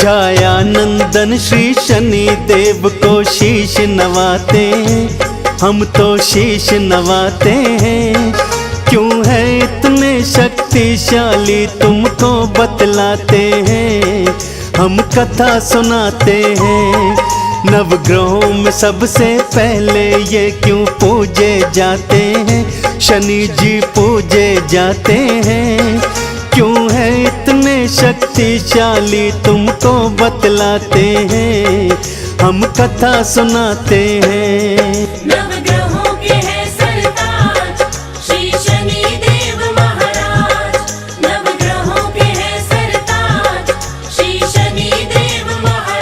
छाया नंदन श्री शनि देव को शीश नवाते हैं, हम तो शीश नवाते हैं। क्यों है इतने शक्तिशाली तुमको बतलाते हैं, हम कथा सुनाते हैं। नवग्रहों में सबसे पहले ये क्यों पूजे जाते हैं, शनि जी पूजे जाते हैं। क्यों है इतने शक्तिशाली तुमको बतलाते हैं, हम कथा सुनाते हैं। नवग्रहों के हैं सरताज श्री शनि देव महाराज, नवग्रहों के हैं सरताज श्री शनि देव महाराज।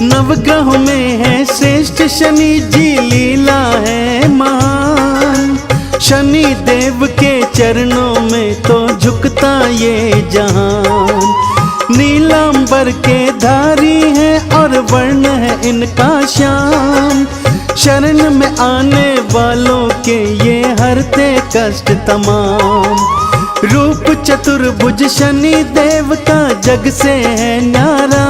नवग्रह में है श्रेष्ठ शनि जी, लीला है महान। शनि देव के चरणों में तो झुकता ये जहान। नीलांबर के धारी है और वर्ण है इनका श्याम। शरण में आने वालों के ये हरते कष्ट तमाम। रूप चतुर्भुज शनि देव का जग से है न्यारा।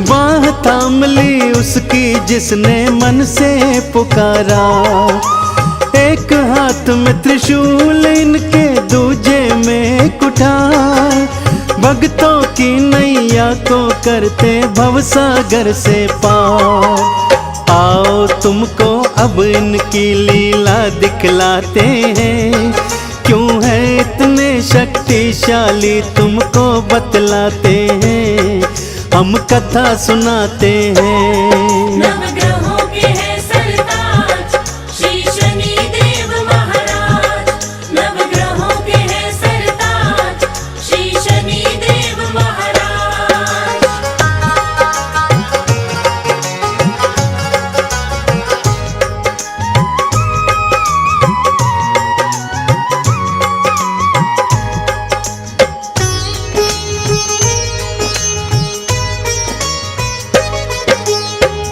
बाह थाम ली उसकी जिसने मन से पुकारा। एक हाथ में त्रिशूल इनके दूजे में कुठार। भक्तों की नैया को करते भवसागर से पार। आओ तुमको अब इनकी लीला दिखलाते हैं, क्यों है इतने शक्तिशाली तुमको बतलाते हैं, हम कथा सुनाते हैं। नवग्रहों के हैं सरताज श्री शनि देव महाराज, नवग्रहों के हैं सरताज श्री शनि देव महाराज।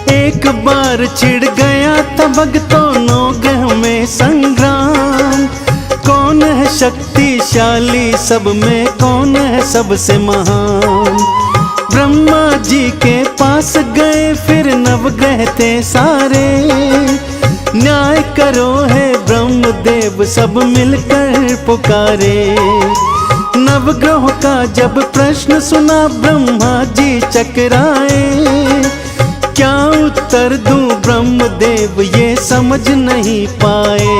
एक बार छिड़ गया था भक्तों नौगह में संग्राम। कौन है शक्तिशाली सब में, कौन है सबसे महान। ब्रह्मा जी के पास गए फिर नवग्रह थे सारे। न्याय करो है ब्रह्मदेव सब मिलकर पुकारे। नवग्रहों का जब प्रश्न सुना ब्रह्मा जी चकराए। क्या उत्तर दूं ब्रह्मदेव ये समझ नहीं पाए।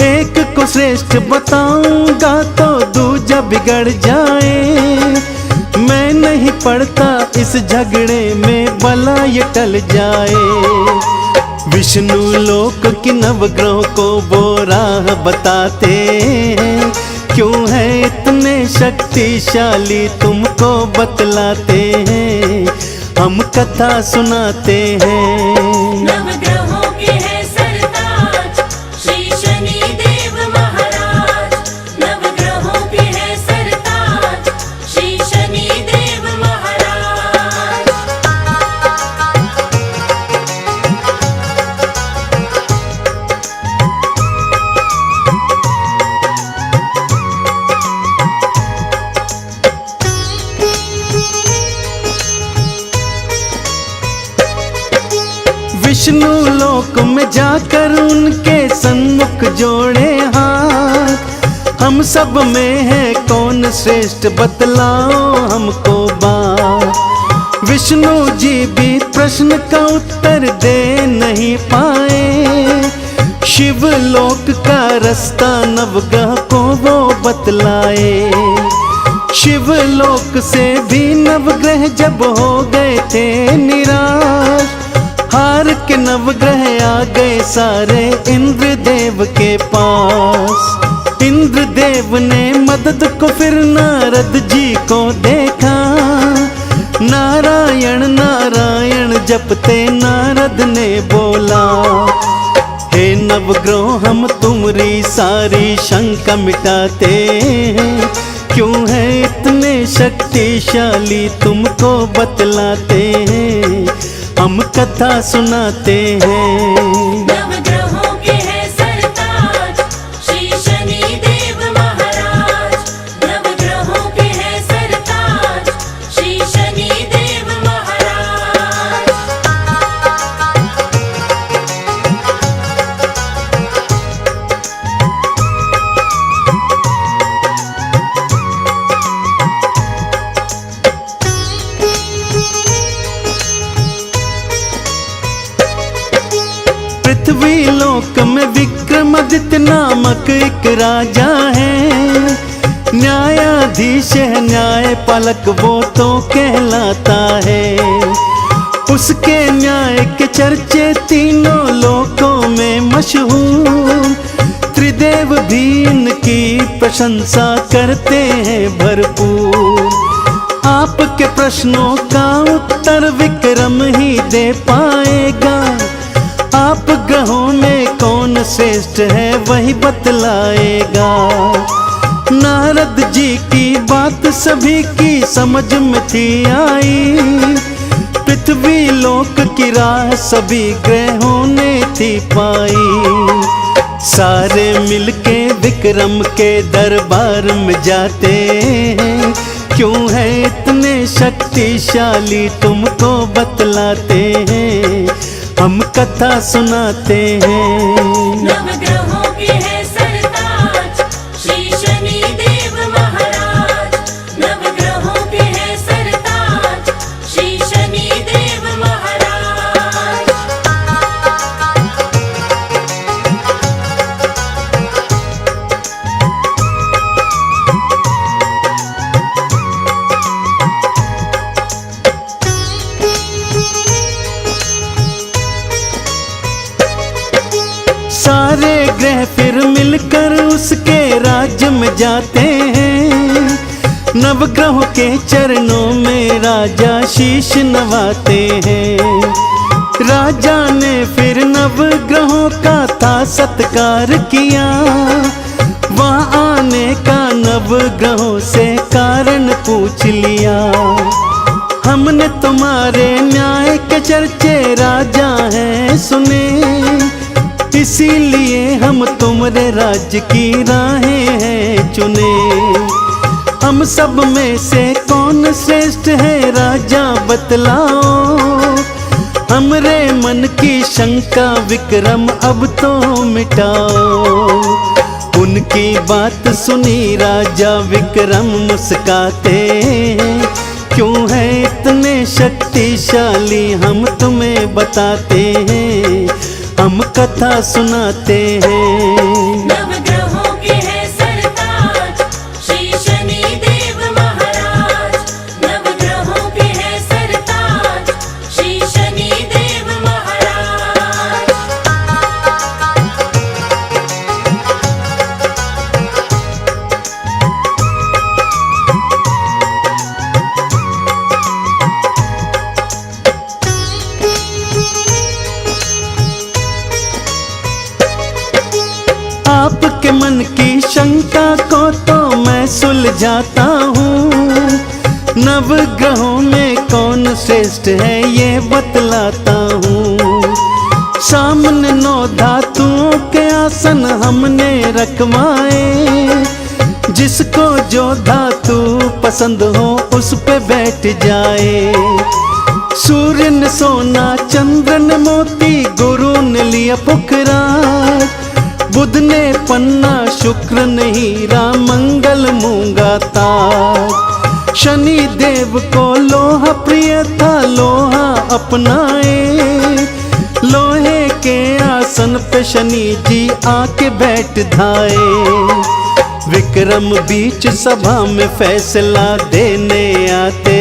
एक को श्रेष्ठ बताऊंगा तो दूजा बिगड़ जाए। मैं नहीं पड़ता इस झगड़े में भला ये टल जाए। विष्णु लोक की नवग्रहों को वो राह बताते हैं, क्यों है इतने शक्तिशाली तुमको बतलाते हैं, हम कथा सुनाते हैं। नवग्रहों के हैं सरताज श्री शनि देव महाराज, नवग्रहों के हैं सरताज श्री शनि देव महाराज। विष्णु लोक में जाकर उनके सन्मुख जोड़े हाथ। हम सब में है कौन श्रेष्ठ बतलाओ हमको बात। विष्णु जी भी प्रश्न का उत्तर दे नहीं पाए। शिव लोक का रास्ता नवग्रह को वो बतलाए। शिव लोक से भी नवग्रह जब हो गए थे निराश। हार के नवग्रह आ गए सारे इंद्र देव के पास। इंद्र देव ने मदद को फिर नारद जी को देखा। नारायण नारायण जपते नारद ने बोला, हे नवग्रह हम तुम्हारी सारी शंका मिटाते हैं। क्यों है इतने शक्तिशाली तुमको बतलाते हैं, हम कथा सुनाते हैं। नवग्रहों के हैं सरताज श्री शनि देव महाराज। नवग्रहों के हैं सरताज श्री शनि देव महाराज। पृथ्वी लोक में विक्रमादित्य नामक एक राजा है, न्यायाधीश है न्यायपालक वो तो कहलाता है। उसके न्याय के चर्चे तीनों लोकों में मशहूर, त्रिदेव भी इनकी प्रशंसा करते हैं भरपूर। आपके प्रश्नों का उत्तर विक्रम ही दे पाएगा, आप ग्रहों में कौन श्रेष्ठ है वही बतलाएगा। नारद जी की बात सभी की समझ में थी आई, पृथ्वी लोक की राह सभी ग्रहों ने थी पाई। सारे मिलके विक्रम के दरबार में जाते हैं, क्यों है इतने शक्तिशाली तुमको बतलाते हैं, हम कथा सुनाते हैं। नवग्रहों के हैं सरताज श्री शनि देव महाराज। नवग्रहों के हैं सरताज श्री शनि देव महाराज। सारे ग्रह फिर मिलकर उसके राज्य में जाते हैं, नवग्रहों के चरणों में राजा शीश नवाते हैं। राजा ने फिर नवग्रहों का था सत्कार किया, वहाँ आने का नवग्रहों से कारण पूछ लिया। हमने तुम्हारे न्याय के चर्चे राजा हैं सुने, इसीलिए हम तुम्हारे राज्य की राहें हैं चुने। हम सब में से कौन श्रेष्ठ है राजा बतलाओ, हमरे मन की शंका विक्रम अब तो मिटाओ। उनकी बात सुनी राजा विक्रम मुस्काते हैं, क्यों है इतने शक्तिशाली हम तुम्हें बताते हैं, हम कथा सुनाते हैं। नवग्रहों के हैं सरताज श्री शनि देव महाराज। नवग्रहों के हैं सरताज श्री शनि देव महाराज। आपके मन की शंका को तो मैं सुलझाता हूँ, नवग्रहों में कौन श्रेष्ठ है ये बतलाता हूँ। सामने 9 धातुओं के आसन हमने रखवाए, जिसको जो धातु पसंद हो उस पे बैठ जाए। सूर्य ने सोना, चंद्र ने मोती, गुरु ने लिया पुखराज, बुध ने पन्ना, शुक्र ने हीरा, मंगल मूंगा ताज। शनि देव को लोहा प्रिय था, लोहा अपनाए, लोहे के आसन पे शनि जी आके बैठ धाए। विक्रम बीच सभा में फैसला देने आते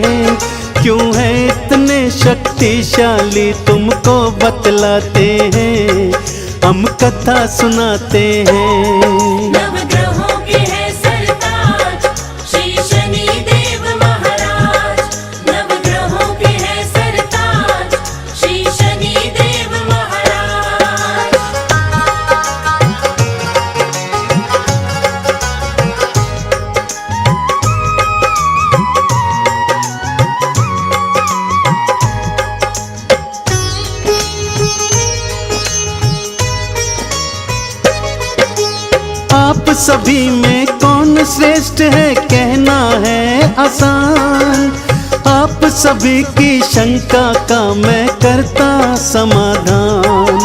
हैं, क्यों है इतने शक्तिशाली तुमको बतलाते हैं, हम कथा सुनाते हैं। नवग्रहों के हैं सरताज श्री शनि देव महाराज। नवग्रहों के हैं सरताज श्री शनि देव महाराज। आप सभी में कौन श्रेष्ठ है कहना है आसान। आप सभी की शंका का मैं करता समाधान।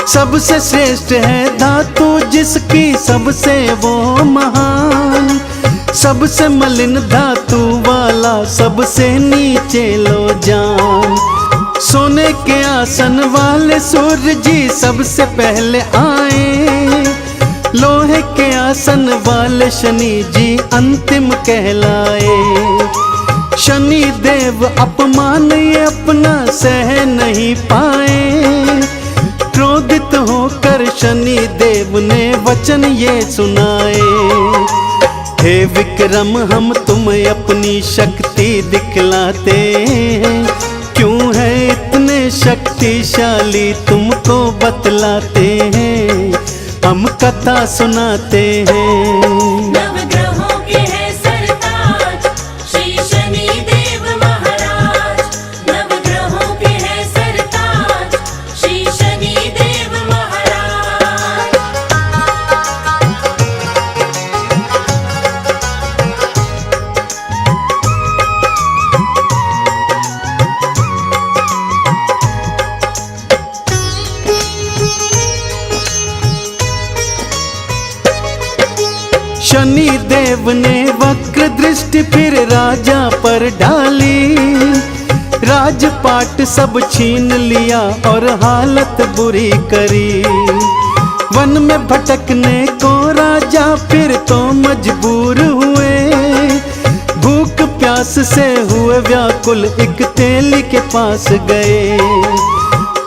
सबसे श्रेष्ठ है धातु जिसकी सबसे वो महान। सबसे मलिन धातु वाला सबसे नीचे लो जान। सोने के आसन वाले सूर्य जी सबसे पहले आए। लोहे के आसन वाले शनि जी अंतिम कहलाए। शनि देव अपमान ये अपना सह नहीं पाए। क्रोधित होकर शनि देव ने वचन ये सुनाए। हे विक्रम हम तुम्हें अपनी शक्ति दिखलाते हैं। क्यों है इतने शक्तिशाली तुमको बतलाते हैं। हम कथा सुनाते हैं। नवग्रहों के है सरताज श्री शनि देव महाराज। नवग्रहों के है सरताज श्री शनि देव महाराज। शनि देव ने वक्र दृष्टि फिर राजा पर डाली। राजपाट सब छीन लिया और हालत बुरी करी। वन में भटकने को राजा फिर तो मजबूर हुए। भूख प्यास से हुए व्याकुल एक तेली के पास गए।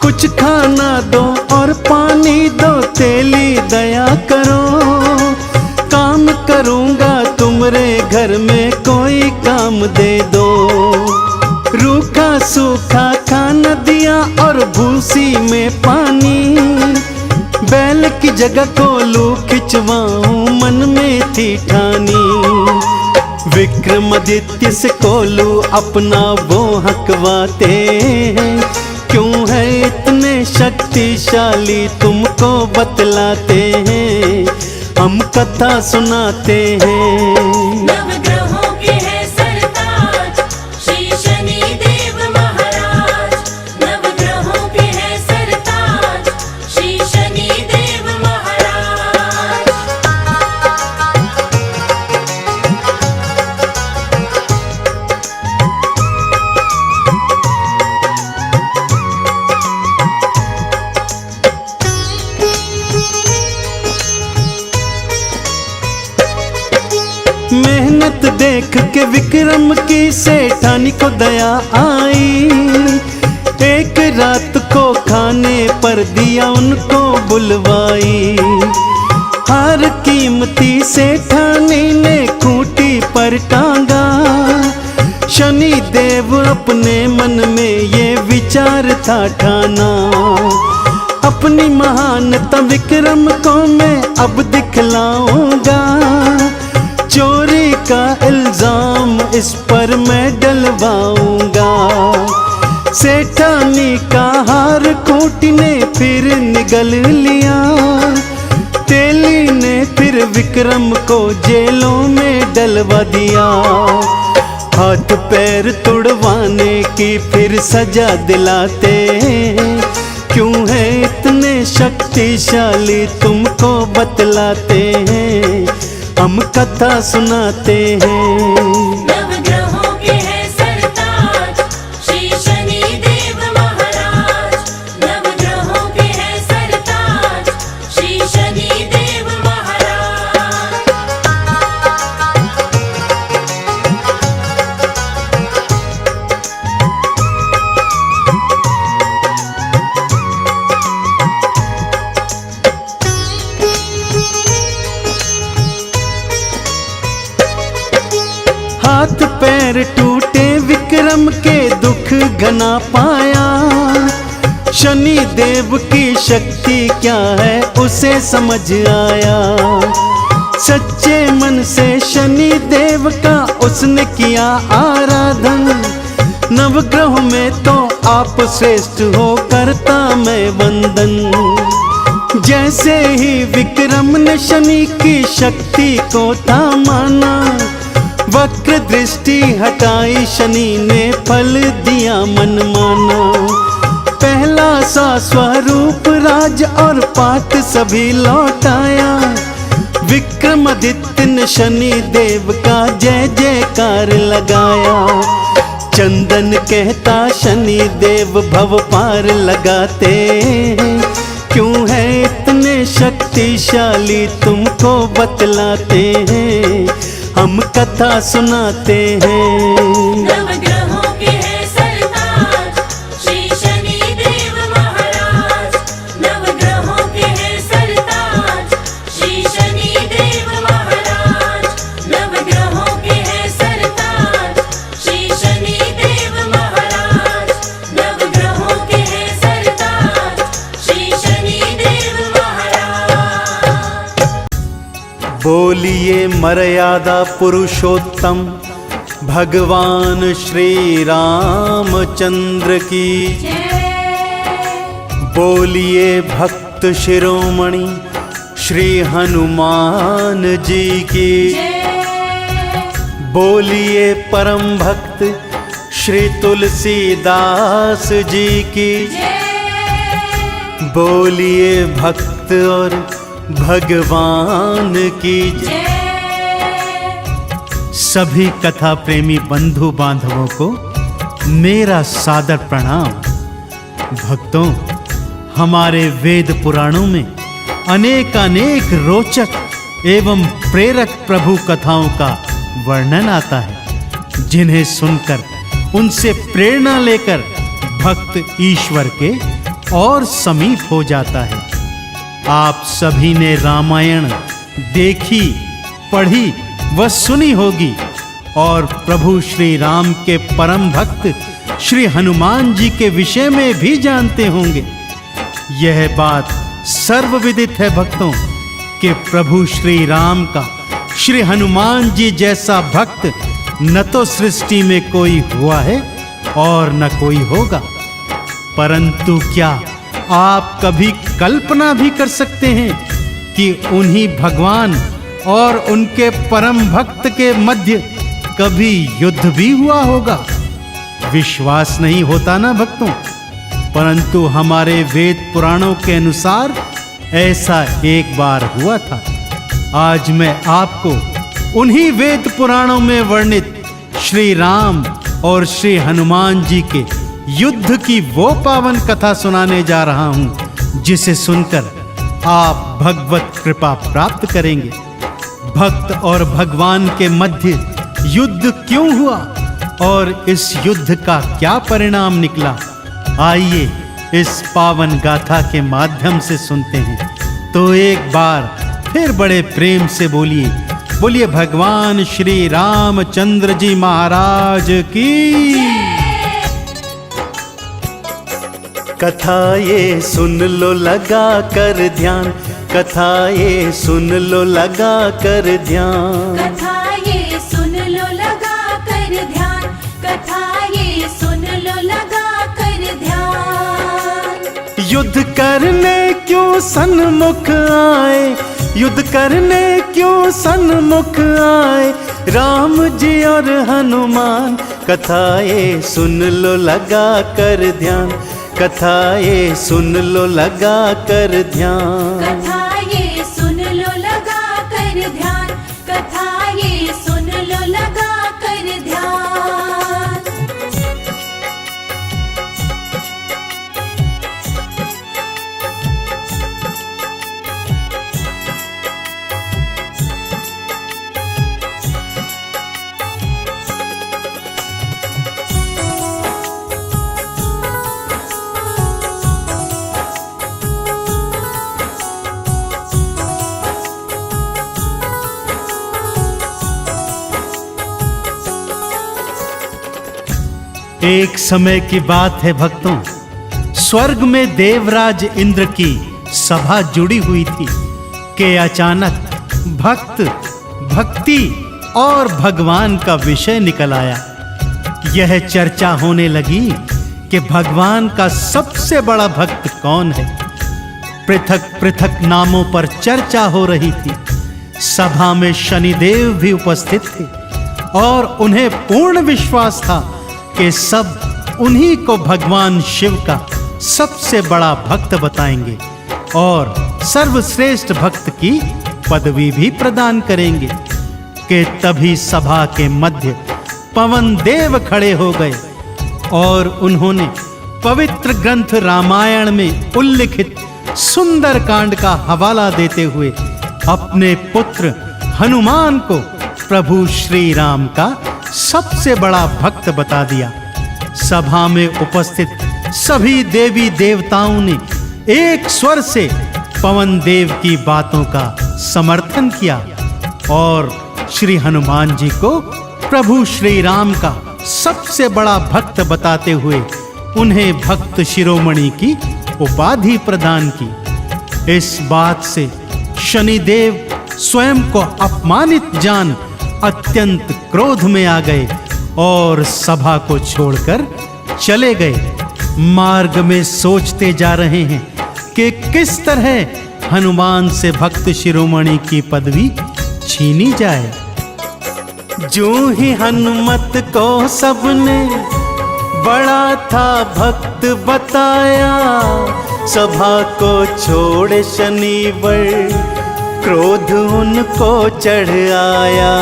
कुछ खाना दो और पानी दो तेली दया करो। काम करूंगा तुमरे घर में कोई काम दे दो। रूखा सूखा खाना दिया और भूसी में पानी। बैल की जगह कोलू खिंचवाऊं मन में थी ठानी। विक्रमादित्य से कोलू अपना वो हकवाते हैं। क्यों है इतने शक्तिशाली तुमको बतलाते हैं। हम कथा सुनाते हैं। नवग्रहों के है सरताज श्री शनि देव महाराज। नवग्रहों के है सरताज श्री शनि देव महाराज। मेहनत देख के विक्रम की सेठानी को दया आई। एक रात को खाने पर दिया उनको बुलवाई। हर कीमती सेठानी ने खूंटी पर टांगा। शनि देव अपने मन में ये विचार था ठाना। अपनी महानता विक्रम को मैं अब दिखलाऊंगा। चोरी का इल्जाम इस पर मैं डलवाऊंगा। सेठानी का हार खूंटी ने फिर निगल लिया। तेली ने फिर विक्रम को जेलों में डलवा दिया। हाथ पैर तुड़वाने की फिर सजा दिलाते हैं। क्यों है इतने शक्तिशाली तुमको बतलाते हैं। हम कथा सुनाते हैं। नवग्रहों के है सरताज श्री शनि देव महाराज। नवग्रहों के है सरताज श्री शनि देव महाराज। हाथ पैर टूटे विक्रम के दुख घना पाया। शनि देव की शक्ति क्या है उसे समझ आया। सच्चे मन से शनि देव का उसने किया आराधन। नवग्रह में तो आप श्रेष्ठ हो करता मैं वंदन। जैसे ही विक्रम ने शनि की शक्ति को था माना, वक्र दृष्टि हटाई शनि ने फल दिया मनमाना। पहला सा स्वरूप राज और पाठ सभी लौटाया, विक्रमादित्य ने शनि देव का जय जयकार लगाया। चंदन कहता शनि देव भव पार लगाते हैं, क्यों है इतने शक्तिशाली तुमको बतलाते हैं, हम कथा सुनाते हैं। नवग्रहों के हैं सरताज श्री शनि देव महाराज। नवग्रहों के हैं सरताज श्री शनि देव महाराज। नवग्रहों के हैं सरताज श्री शनि देव महाराज। नवग्रहों के हैं सरताज श्री शनि देव महाराज। बोलिए मर्यादा पुरुषोत्तम भगवान श्री रामचंद्र की। बोलिए भक्त शिरोमणि श्री हनुमान जी की। बोलिए परम भक्त श्री तुलसीदास जी की। बोलिए भक्त और भगवान की जय। सभी कथा प्रेमी बंधु बांधवों को मेरा सादर प्रणाम। भक्तों, हमारे वेद पुराणों में अनेक रोचक एवं प्रेरक प्रभु कथाओं का वर्णन आता है, जिन्हें सुनकर उनसे प्रेरणा लेकर भक्त ईश्वर के और समीप हो जाता है। आप सभी ने रामायण देखी, पढ़ी व सुनी होगी और प्रभु श्री राम के परम भक्त श्री हनुमान जी के विषय में भी जानते होंगे। यह बात सर्वविदित है भक्तों कि प्रभु श्री राम का श्री हनुमान जी जैसा भक्त न तो सृष्टि में कोई हुआ है और न कोई होगा। परंतु क्या आप कभी कल्पना भी कर सकते हैं कि उन्हीं भगवान और उनके परम भक्त के मध्य कभी युद्ध भी हुआ होगा? विश्वास नहीं होता ना भक्तों, परंतु हमारे वेद पुराणों के अनुसार ऐसा एक बार हुआ था। आज मैं आपको उन्हीं वेद पुराणों में वर्णित श्री राम और श्री हनुमान जी के युद्ध की वो पावन कथा सुनाने जा रहा हूं, जिसे सुनकर आप भगवत कृपा प्राप्त करेंगे। भक्त और भगवान के मध्य युद्ध क्यों हुआ और इस युद्ध का क्या परिणाम निकला, आइए इस पावन गाथा के माध्यम से सुनते हैं। तो एक बार फिर बड़े प्रेम से बोलिए भगवान श्री रामचंद्र जी महाराज की। कथा ये सुन लो लगा कर ध्यान, कथा ये सुन लो लगा कर ध्यान। कथा ये सुन लो लगा कर ध्यान। कथा ये सुन लो लगा कर ध्यान। युद्ध करने क्यों सन्मुख आए, युद्ध करने क्यों सन्मुख आए राम जी और हनुमान। कथा ये सुन लो लगा कर ध्यान, कथा ये सुन लो लगा कर ध्यान। कथा ये सुन लो लगा कर ध्यान। कथा ये सुन लो लगा कर ध्यान। एक समय की बात है भक्तों, स्वर्ग में देवराज इंद्र की सभा जुड़ी हुई थी कि अचानक भक्त, भक्ति और भगवान का विषय निकल आया। यह चर्चा होने लगी कि भगवान का सबसे बड़ा भक्त कौन है। पृथक पृथक नामों पर चर्चा हो रही थी। सभा में शनिदेव भी उपस्थित थे और उन्हें पूर्ण विश्वास था कि सब उन्हीं को भगवान शिव का सबसे बड़ा भक्त बताएंगे और सर्वश्रेष्ठ भक्त की पदवी भी प्रदान करेंगे कि तभी सभा के मध्य पवन देव खड़े हो गए और उन्होंने पवित्र ग्रंथ रामायण में उल्लिखित सुंदर कांड का हवाला देते हुए अपने पुत्र हनुमान को प्रभु श्री राम का सबसे बड़ा भक्त बता दिया। सभा में उपस्थित सभी देवी देवताओं ने एक स्वर से पवन देव की बातों का समर्थन किया और श्री हनुमान जी को प्रभु श्री राम का सबसे बड़ा भक्त बताते हुए उन्हें भक्त शिरोमणि की उपाधि प्रदान की। इस बात से शनिदेव स्वयं को अपमानित जान अत्यंत क्रोध में आ गए और सभा को छोड़कर चले गए। मार्ग में सोचते जा रहे हैं कि किस तरह हनुमान से भक्त शिरोमणि की पदवी छीनी जाए। जो ही हनुमत को सबने बड़ा था भक्त बताया, सभा को छोड़ शनिवर क्रोध उनको चढ़ आया।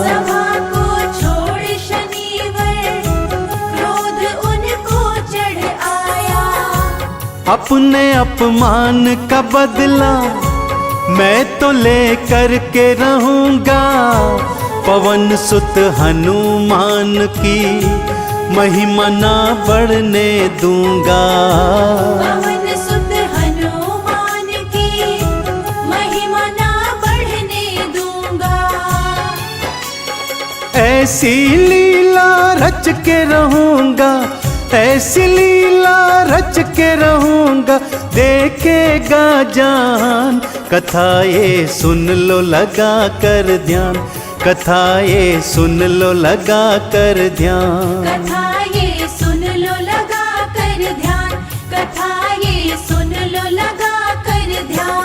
सभा को छोड़ शनिवर क्रोध उनको चढ़ आया। अपने अपमान का बदला मैं तो लेकर के रहूंगा, पवन सुत हनुमान की महिमा ना बढ़ने दूंगा। पवन सुत हनुमान की महिमा ना बढ़ने दूंगा। ऐसी लीला रच के रहूंगा, ऐसी लीला रच के रहूंगा, देखेगा जान। कथा ये सुन लो लगा कर ध्यान, कथा ये सुन लो लगा कर ध्यान। कथा ये सुन लो लगा कर ध्यान, कथा ये सुन लो लगा कर ध्यान।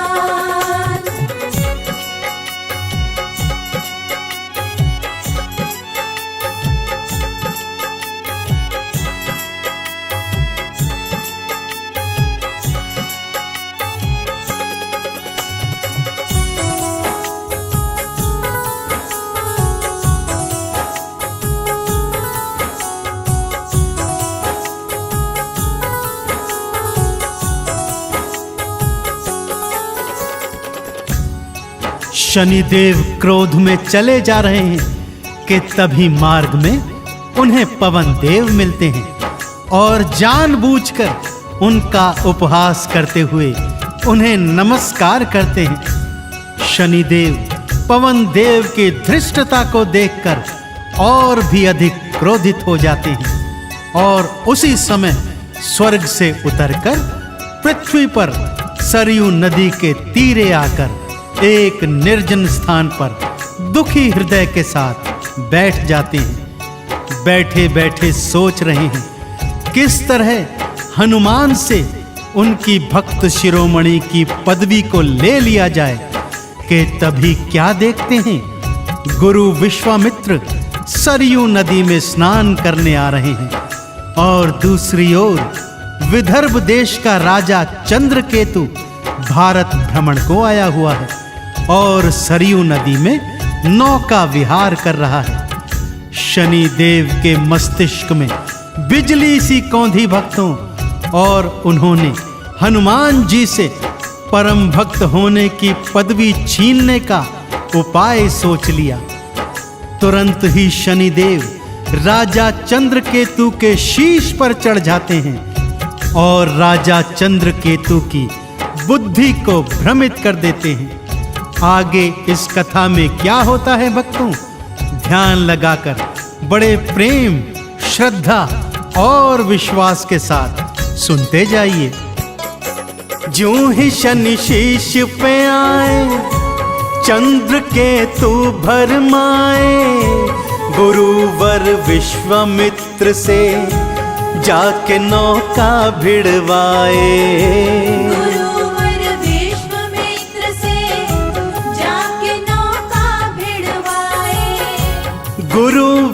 शनिदेव क्रोध में चले जा रहे हैं कि तभी मार्ग में उन्हें पवन देव मिलते हैं और जानबूझकर उनका उपहास करते हुए उन्हें नमस्कार करते हैं। शनिदेव पवन देव की धृष्टता को देखकर और भी अधिक क्रोधित हो जाते हैं और उसी समय स्वर्ग से उतरकर पृथ्वी पर सरयू नदी के तीरे आकर एक निर्जन स्थान पर दुखी हृदय के साथ बैठ जाते हैं। बैठे बैठे सोच रहे हैं किस तरह हनुमान से उनकी भक्त शिरोमणि की पदवी को ले लिया जाए कि तभी क्या देखते हैं, गुरु विश्वामित्र सरयू नदी में स्नान करने आ रहे हैं और दूसरी ओर विदर्भ देश का राजा चंद्रकेतु भारत भ्रमण को आया हुआ है और सरयू नदी में नौका विहार कर रहा है। शनि देव के मस्तिष्क में बिजली सी कौंधी भक्तों और उन्होंने हनुमान जी से परम भक्त होने की पदवी छीनने का उपाय सोच लिया। तुरंत ही शनिदेव राजा चंद्रकेतु के शीश पर चढ़ जाते हैं और राजा चंद्रकेतु की बुद्धि को भ्रमित कर देते हैं। आगे इस कथा में क्या होता है भक्तों, ध्यान लगाकर बड़े प्रेम, श्रद्धा और विश्वास के साथ सुनते जाइए। ज्यों ही शनि शीश पे आए, चंद्रकेतु भरमाए, गुरुवर विश्वामित्र से जाके नौका भिड़वाए। गुरुवर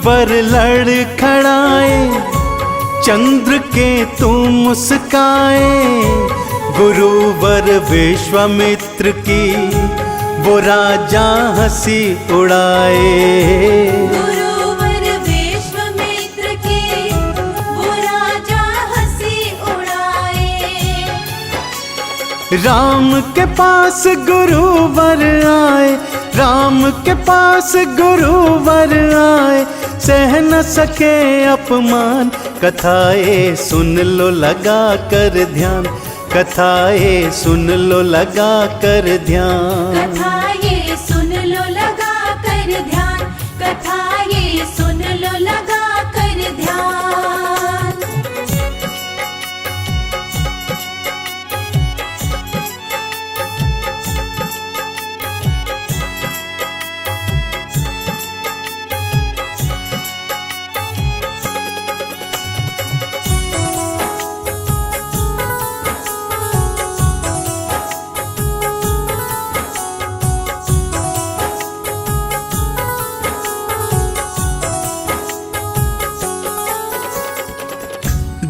पर लड़खड़ाए, चंद्र के तू मुस्काए। गुरुवर विश्वामित्र की वो राजा हंसी उड़ाए। गुरुवर विश्वामित्र की वो राजा हंसी उड़ाए। राम के पास गुरुवर आए, राम के पास गुरुवर आए। सह न सके अपमान, कथाएं सुन लो लगा कर ध्यान। कथाएं सुन लो लगा कर ध्यान। कथाएं सुन लो लगा कर ध्यान। कथाएं सुन लो लगा कर ध्यान।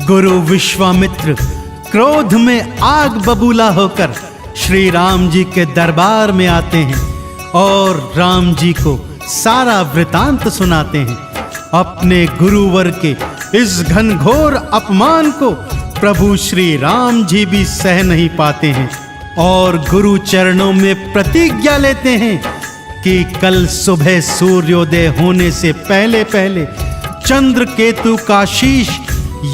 गुरु विश्वामित्र क्रोध में आग बबूला होकर श्री राम जी के दरबार में आते हैं और राम जी को सारा वृतांत सुनाते हैं। अपने गुरुवर के इस घनघोर अपमान को प्रभु श्री राम जी भी सह नहीं पाते हैं और गुरु चरणों में प्रतिज्ञा लेते हैं कि कल सुबह सूर्योदय होने से पहले पहले चंद्र केतु का शीश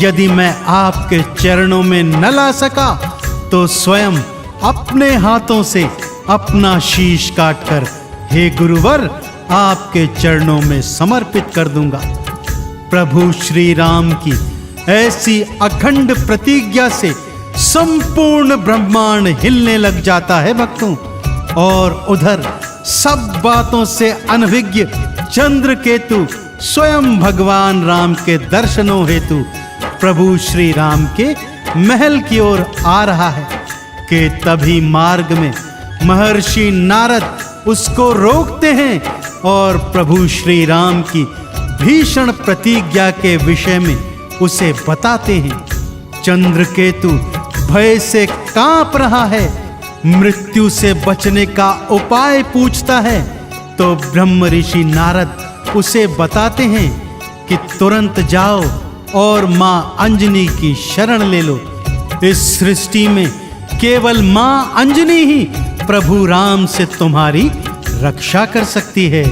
यदि मैं आपके चरणों में न ला सका तो स्वयं अपने हाथों से अपना शीश काटकर हे गुरुवर आपके चरणों में समर्पित कर दूंगा। प्रभु श्री राम की ऐसी अखंड प्रतिज्ञा से संपूर्ण ब्रह्मांड हिलने लग जाता है भक्तों। और उधर सब बातों से अनभिज्ञ चंद्रकेतु स्वयं भगवान राम के दर्शनों हेतु प्रभु श्री राम के महल की ओर आ रहा है कि तभी मार्ग में महर्षि नारद उसको रोकते हैं और प्रभु श्री राम की भीषण प्रतिज्ञा के विषय में उसे बताते हैं। चंद्रकेतु भय से कांप रहा है, मृत्यु से बचने का उपाय पूछता है तो ब्रह्म ऋषि नारद उसे बताते हैं कि तुरंत जाओ और मां अंजनी की शरण ले लो। इस सृष्टि में केवल मां अंजनी ही प्रभु राम से तुम्हारी रक्षा कर सकती है।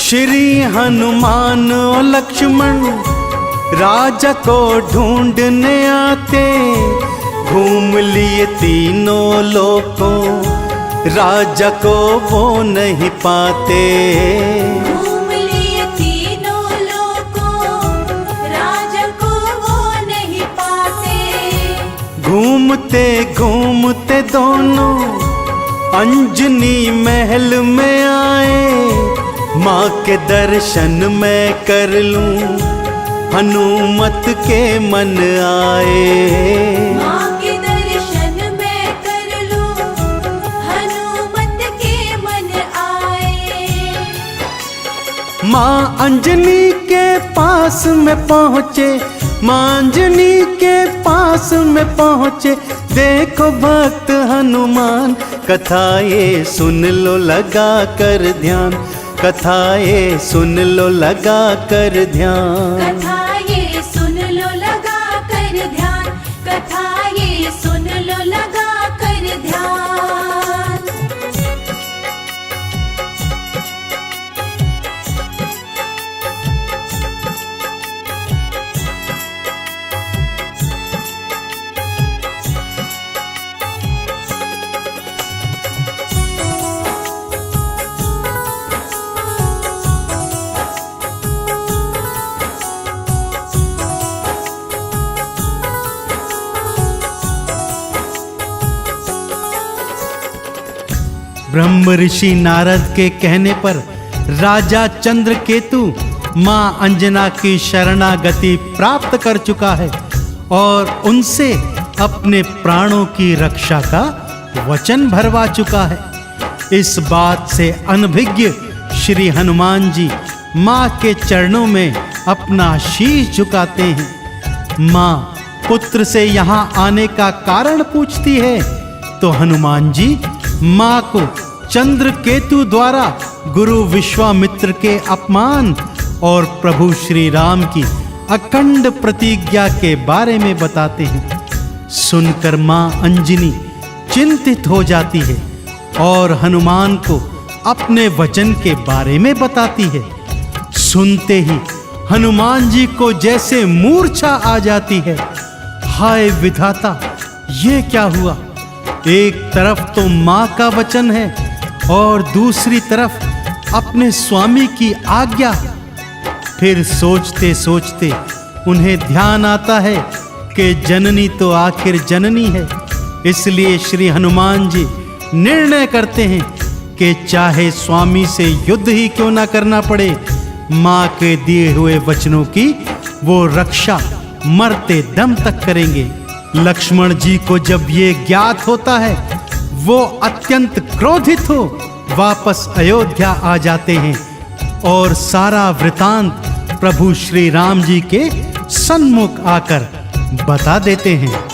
श्री हनुमान और लक्ष्मण राजा को ढूंढने आते, घूम लिए तीनों लोकों राजा को वो नहीं पाते। घूम लिए तीनों लोकों राजा को वो नहीं पाते। घूमते घूमते दोनों अंजनी महल में आए, माँ के दर्शन मैं कर लूं हनुमत के मन आए। माँ के दर्शन मैं कर लूं हनुमत के मन आए। माँ अंजनी के पास में पहुँचे, माँ अंजनी के पास में पहुँचे, देखो भक्त हनुमान कथाएं सुन लो लगा कर ध्यान। कथाएं सुन लो लगा कर ध्यान। कथाएं सुन लो लगा कर ध्यान। कथाएं सुन लो लगा कर ध्यान। ब्रह्म ऋषि नारद के कहने पर राजा चंद्रकेतु मां अंजना की शरणागति प्राप्त कर चुका है और उनसे अपने प्राणों की रक्षा का वचन भरवा चुका है। इस बात से अनभिज्ञ श्री हनुमान जी माँ के चरणों में अपना शीश झुकाते हैं। माँ पुत्र से यहाँ आने का कारण पूछती है तो हनुमान जी माँ को चंद्रकेतु द्वारा गुरु विश्वामित्र के अपमान और प्रभु श्री राम की अखंड प्रतिज्ञा के बारे में बताते हैं। सुनकर माँ अंजनी चिंतित हो जाती है और हनुमान को अपने वचन के बारे में बताती है। सुनते ही हनुमान जी को जैसे मूर्छा आ जाती है। हाय विधाता, ये क्या हुआ? एक तरफ तो माँ का वचन है और दूसरी तरफ अपने स्वामी की आज्ञा। फिर सोचते सोचते उन्हें ध्यान आता है कि जननी तो आखिर जननी है। इसलिए श्री हनुमान जी निर्णय करते हैं कि चाहे स्वामी से युद्ध ही क्यों ना करना पड़े, माँ के दिए हुए वचनों की वो रक्षा मरते दम तक करेंगे। लक्ष्मण जी को जब ये ज्ञात होता है, वो अत्यंत क्रोधित हो वापस अयोध्या आ जाते हैं और सारा वृतांत प्रभु श्री राम जी के सन्मुख आकर बता देते हैं।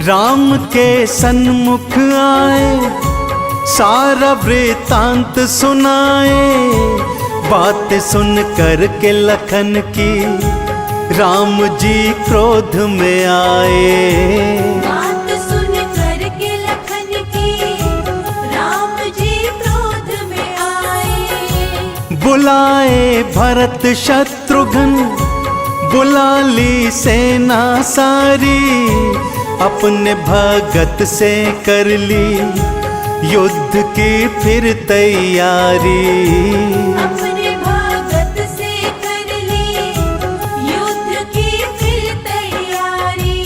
राम के सन्मुख आए, सारा वृतांत सुनाए। बात सुन कर के लखन की राम जी क्रोध में आए। बात सुन कर के लखन की राम जी क्रोध में आए। बुलाए भरत शत्रुघ्न, बुला ली सेना सारी। अपने भगत से कर ली युद्ध की फिर तैयारी। अपने भगत से कर ली युद्ध की फिर तैयारी।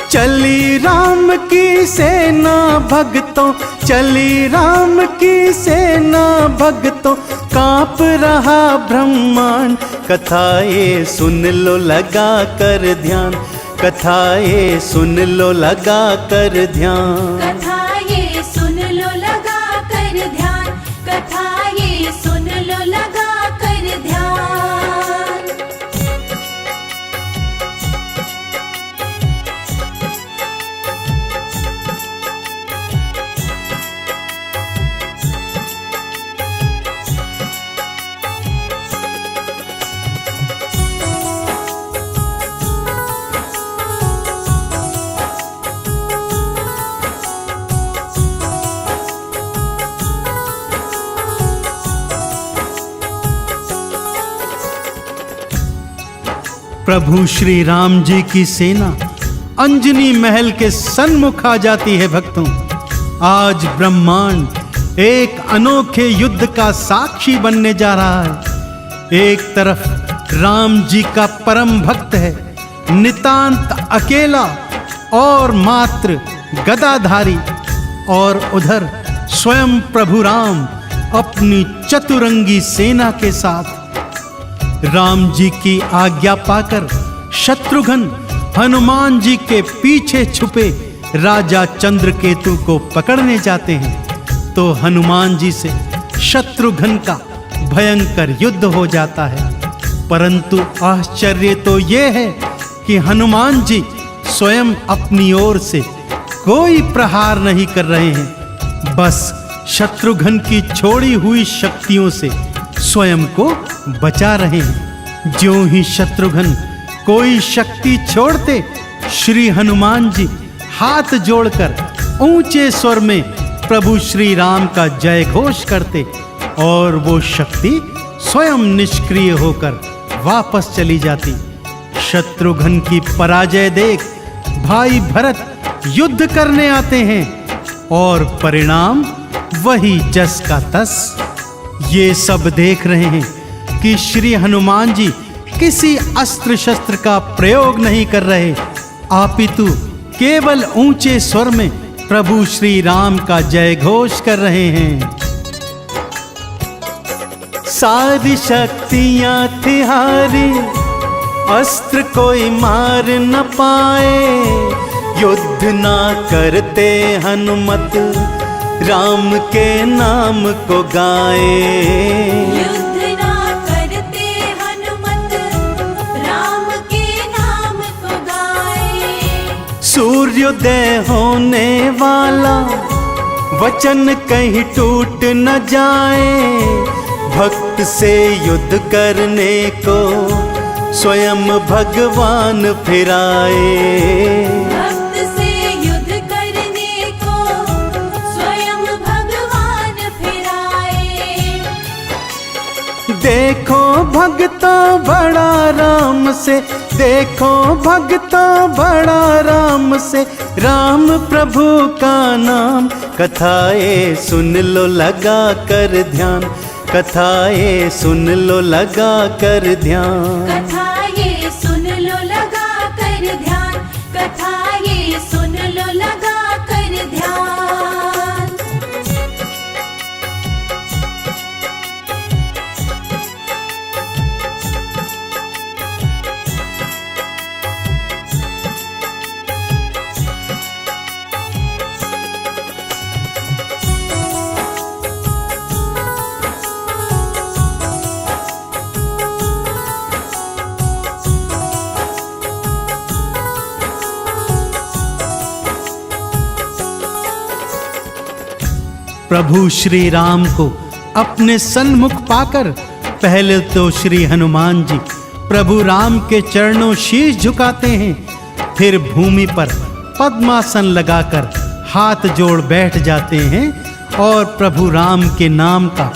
चली राम की सेना भक्तों, चली राम की सेना भक्तों। कांप रहा ब्रह्मांड, कथा ये सुन लो लगा कर ध्यान। कथा ये सुन लो लगा कर ध्यान। कथा ये सुन लो लगा कर ध्यान। कथा ये सुन लो लगा कर ध्यान। प्रभु श्री राम जी की सेना अंजनी महल के सन्मुख आ जाती है। भक्तों, आज ब्रह्मांड एक अनोखे युद्ध का साक्षी बनने जा रहा है। एक तरफ राम जी का परम भक्त है नितांत अकेला और मात्र गदाधारी, और उधर स्वयं प्रभु राम अपनी चतुरंगी सेना के साथ। राम जी की आज्ञा पाकर शत्रुघ्न हनुमान जी के पीछे छुपे राजा चंद्रकेतु को पकड़ने जाते हैं तो हनुमान जी से शत्रुघ्न का भयंकर युद्ध हो जाता है। परंतु आश्चर्य तो यह है कि हनुमान जी स्वयं अपनी ओर से कोई प्रहार नहीं कर रहे हैं, बस शत्रुघ्न की छोड़ी हुई शक्तियों से स्वयं को बचा रहे हैं। ज्यों ही शत्रुघ्न कोई शक्ति छोड़ते, श्री हनुमान जी हाथ जोड़कर ऊंचे स्वर में प्रभु श्री राम का जय घोष करते और वो शक्ति स्वयं निष्क्रिय होकर वापस चली जाती। शत्रुघ्न की पराजय देख भाई भरत युद्ध करने आते हैं और परिणाम वही जस का तस। ये सब देख रहे हैं कि श्री हनुमान जी किसी अस्त्र शस्त्र का प्रयोग नहीं कर रहे, अपितु केवल ऊंचे स्वर में प्रभु श्री राम का जय घोष कर रहे हैं। सारी शक्तियां थी हारी, अस्त्र कोई मार न पाए। युद्ध ना करते हनुमत, राम के नाम को गाए। युद्ध ना करते हनुमत, राम के नाम को गाए। सूर्योदय होने वाला वचन कहीं टूट न जाए। भक्त से युद्ध करने को स्वयं भगवान फिराए। भक्त से युद्ध करने को स्वयं भगवान फिराए। देखो भक्तों बड़ा राम से, देखो भक्तों बड़ा राम से, राम प्रभु का नाम। कथाएं सुन लो लगा कर ध्यान, कथाएं सुन लो लगा कर ध्यान। कथाएं सुन लो लगा कर ध्यान, कथाएं सुन लो लगा कर ध्यान। प्रभु श्री राम को अपने सन्मुख पाकर पहले तो श्री हनुमान जी प्रभु राम के चरणों शीश झुकाते हैं, फिर भूमि पर पद्मासन लगाकर हाथ जोड़ बैठ जाते हैं और प्रभु राम के नाम का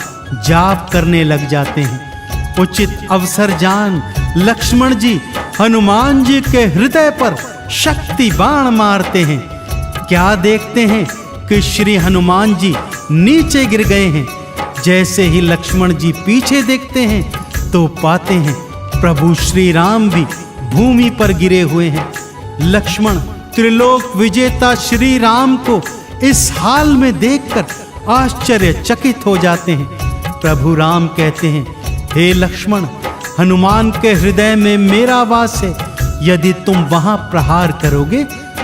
जाप करने लग जाते हैं। उचित अवसर जान लक्ष्मण जी हनुमान जी के हृदय पर शक्ति बाण मारते हैं। क्या देखते हैं कि श्री हनुमान जी नीचे गिर गए हैं। जैसे ही लक्ष्मण जी पीछे देखते हैं तो पाते हैं प्रभु श्री राम भी भूमि पर गिरे हुए हैं। लक्ष्मण त्रिलोक विजेता श्री राम को इस हाल में देखकर आश्चर्यचकित हो जाते हैं। प्रभु राम कहते हैं, हे लक्ष्मण, हनुमान के हृदय में मेरा वास है। यदि तुम वहां प्रहार करोगे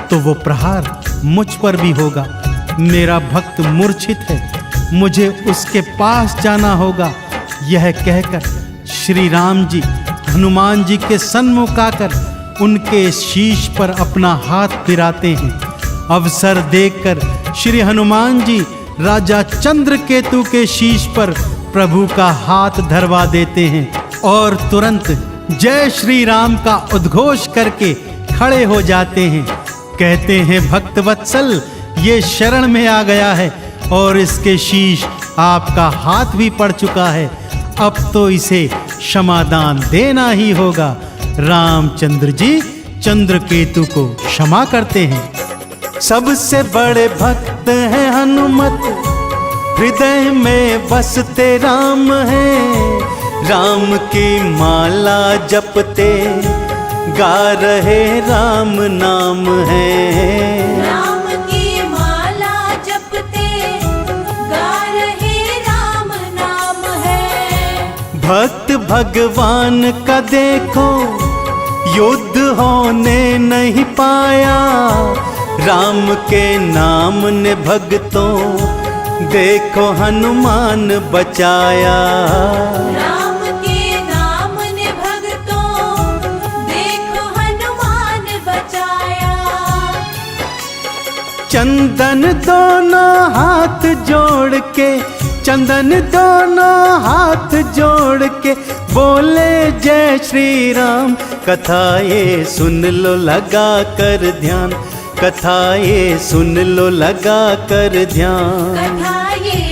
तो वो प्रहार मुझ पर भी होगा। मेरा भक्त मूर्छित है, मुझे उसके पास जाना होगा। यह कहकर श्री राम जी हनुमान जी के सन्मुख आकर उनके शीश पर अपना हाथ फिराते हैं। अवसर देखकर श्री हनुमान जी राजा चंद्रकेतु के शीश पर प्रभु का हाथ धरवा देते हैं और तुरंत जय श्री राम का उद्घोष करके खड़े हो जाते हैं। कहते हैं, भक्त वत्सल ये शरण में आ गया है और इसके शीश आपका हाथ भी पड़ चुका है। अब तो इसे क्षमादान देना ही होगा। रामचंद्र जी चंद्रकेतु को क्षमा करते हैं। सबसे बड़े भक्त हैं हनुमत, हृदय में बसते राम हैं। राम की माला जपते गा रहे राम नाम है। राम की माला जपते गा रहे राम नाम है। भक्त भगवान का देखो युद्ध होने नहीं पाया। राम के नाम ने भक्तों देखो हनुमान बचाया। राम के नाम ने भक्तों देखो हनुमान बचाया। चंदन दोनों हाथ जोड़ के, चंदन दोनों हाथ जोड़ के बोले जय श्री राम। कथाएं सुन लो लगा कर ध्यान, कथाएं सुन लो लगा कर ध्यान। कथाएं